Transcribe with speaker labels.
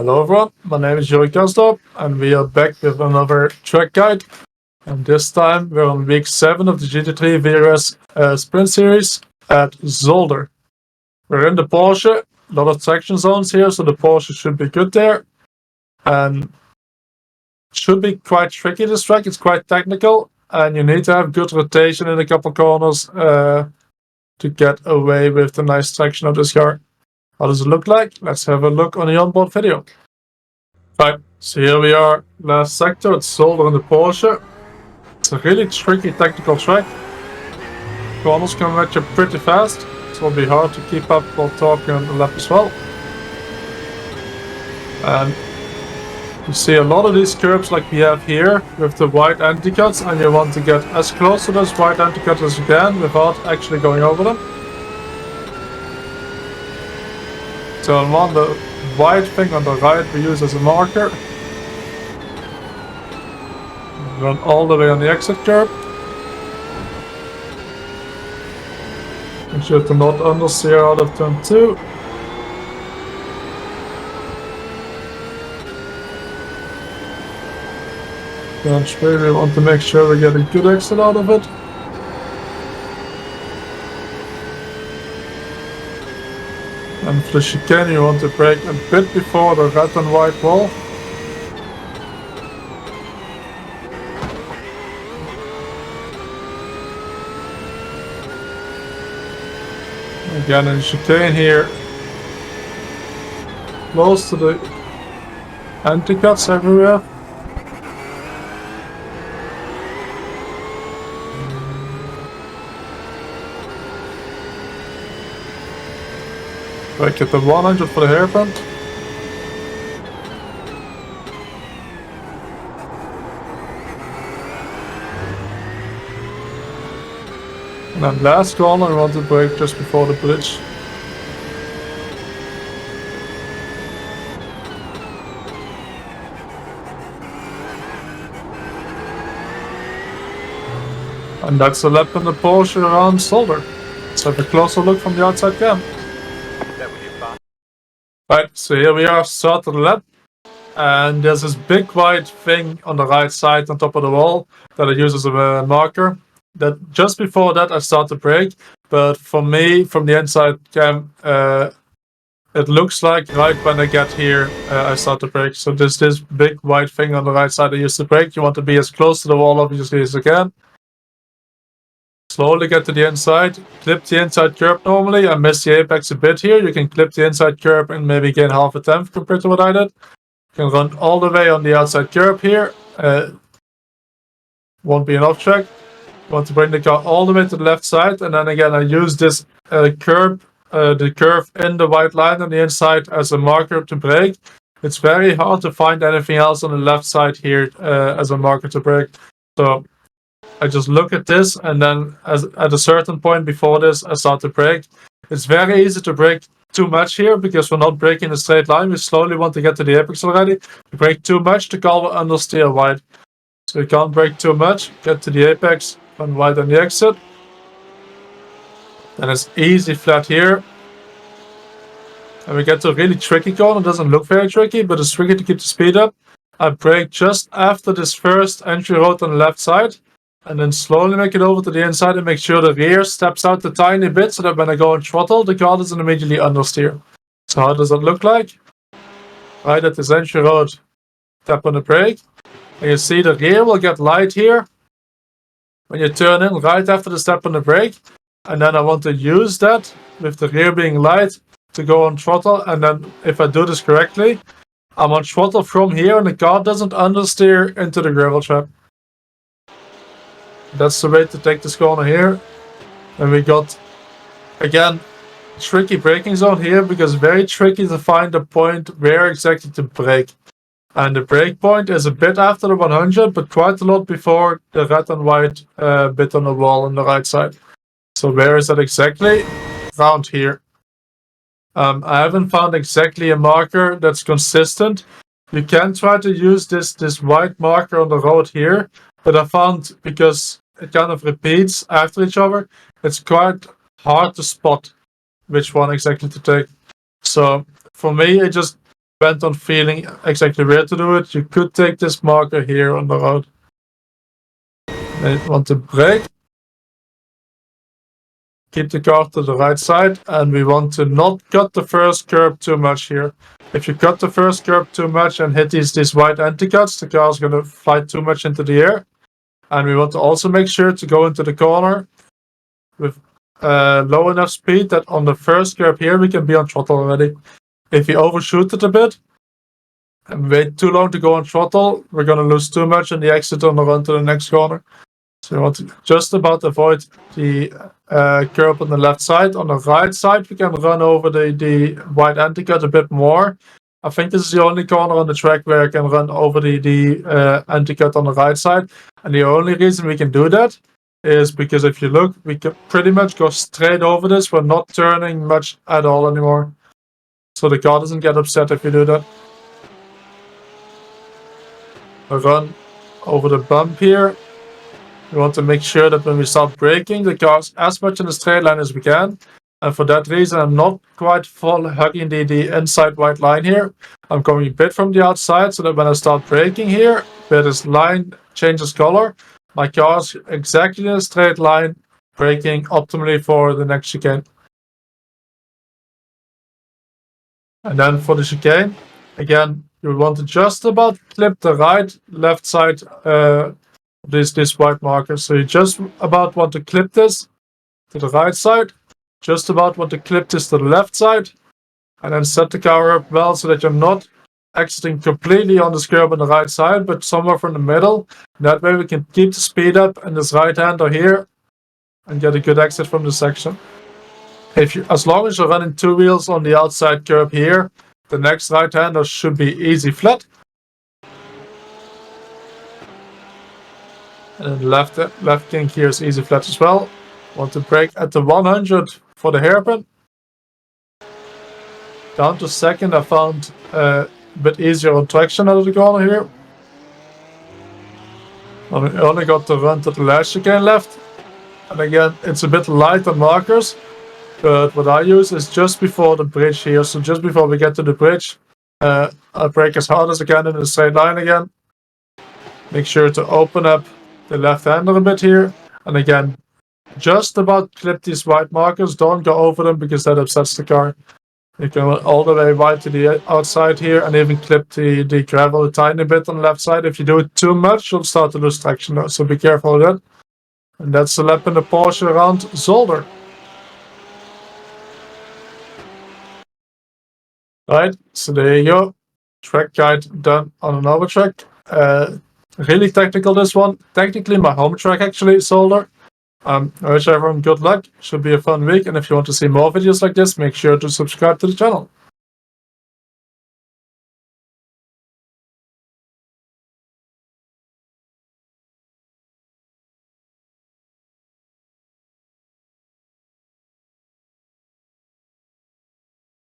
Speaker 1: Hello everyone, my name is Yuri Kasdorp and we are back with another track guide. And this time we're on week 7 of the GT3R sprint series at Zolder. We're in the Porsche, a lot of traction zones here, so the Porsche should be good there. And should be quite tricky this track, it's quite technical and you need to have good rotation in a couple corners to get away with the nice traction of this car. How does it look like? Let's have a look on the onboard video. Right, so here we are, last sector, it's Zolder in the Porsche. It's a really tricky technical track. Corners come at you pretty fast, so it'll be hard to keep up while talking on the lap as well. And you see a lot of these curves like we have here with the wide anti-cuts, and you want to get as close to those wide anti-cuts as you can without actually going over them. So on the white thing on the right we use as a marker. Run all the way on the exit curb. Make sure to not understeer out of turn 2. Turn 3 we want to make sure we get a good exit out of it. And for the chicane you want to brake a bit before the red and white wall. Again in the chicane here, close to the anti-cuts everywhere. Brake at the 100 for the hairpin. And then last corner we want to brake just before the bridge. And that's a lap in the Porsche around Zolder. Let's have a closer look from the outside cam. Right, so here we are, start of the lap, and there's this big white thing on the right side on top of the wall that I use as a marker. That just before that I start to brake, but for me, from the inside cam, it looks like right when I get here, I start to brake. So there's this big white thing on the right side I use to brake. You want to be as close to the wall obviously as you can. Slowly get to the inside, clip the inside curb normally. I miss the apex a bit here. You can clip the inside curb and maybe gain half a tenth compared to what I did. You can run all the way on the outside curb here. Won't be an off track. You want to bring the car all the way to the left side, and then again I use this curb, the curve in the white line on the inside as a marker to brake. It's very hard to find anything else on the left side here as a marker to brake. So I just look at this, and then at a certain point before this I start to brake. It's very easy to brake too much here because we're not braking in a straight line. We slowly want to get to the apex already. If you brake too much, the car will understeer wide. So you can't brake too much, get to the apex, run wide on the exit. Then it's easy flat here. And we get to a really tricky corner. It doesn't look very tricky, but it's tricky to keep the speed up. I brake just after this first entry road on the left side. And then slowly make it over to the inside and make sure the rear steps out a tiny bit so that when I go on throttle, the car doesn't immediately understeer. So how does it look like? Right at this entry road, tap on the brake. And you see the rear will get light here when you turn in right after the step on the brake. And then I want to use that with the rear being light to go on throttle. And then if I do this correctly, I'm on throttle from here and the car doesn't understeer into the gravel trap. That's the way to take this corner here. And we got, again, tricky braking zone here because very tricky to find the point where exactly to brake. And the brake point is a bit after the 100, but quite a lot before the red and white bit on the wall on the right side. So where is that exactly? Around here. I haven't found exactly a marker that's consistent. You can try to use this white marker on the road here, but I found because it kind of repeats after each other, it's quite hard to spot which one exactly to take. So for me, I just depend on feeling exactly where to do it. You could take this marker here on the road. Then you want to brake. Keep the car to the right side, and we want to not cut the first curb too much here. If you cut the first curb too much and hit these white anti-cuts, the car is going to fly too much into the air. And we want to also make sure to go into the corner with low enough speed that on the first curb here we can be on throttle already. If you overshoot it a bit and wait too long to go on throttle, we're going to lose too much on the exit on the run to the next corner. So we want to just about avoid the curb on the left side. On the right side, we can run over the white anti-cut a bit more. I think this is the only corner on the track where I can run over the anti-cut on the right side. And the only reason we can do that is because if you look, we can pretty much go straight over this. We're not turning much at all anymore. So the car doesn't get upset if you do that. I run over the bump here. We want to make sure that when we start braking, the car is as much in the straight line as we can. And for that reason, I'm not quite full hugging the inside white line here. I'm going a bit from the outside so that when I start braking here, where this line changes color, my car is exactly in a straight line, braking optimally for the next chicane. And then for the chicane, again, you want to just about clip the left side this white marker. So you just about want to clip this to the right side, just about want to clip this to the left side, and then set the car up well so that you're not exiting completely on this curb on the right side, but somewhere from the middle. That way we can keep the speed up in this right-hander here and get a good exit from the section. As long as you're running two wheels on the outside curb here, the next right-hander should be easy flat. And left kink here is easy flat as well. Want to brake at the 100 for the hairpin. Down to second, I found a bit easier on traction out of the corner here. I only got to run to the last chicane left. And again, it's a bit light on markers. But what I use is just before the bridge here. So just before we get to the bridge, I brake as hard as I can in a straight line again. Make sure to open up the left-hander a bit here. And again, just about clip these white markers. Don't go over them because that upsets the car. You can run all the way wide to the outside here and even clip the gravel a tiny bit on the left side. If you do it too much, you'll start to lose traction though. So be careful of that. And that's the lap in the Porsche around Zolder. Right, so there you go. Track guide done on another track. Really technical this one. Technically my home track actually, Zolder. I wish everyone good luck. Should be a fun week, and if you want to see more videos like this, make sure to subscribe to the channel.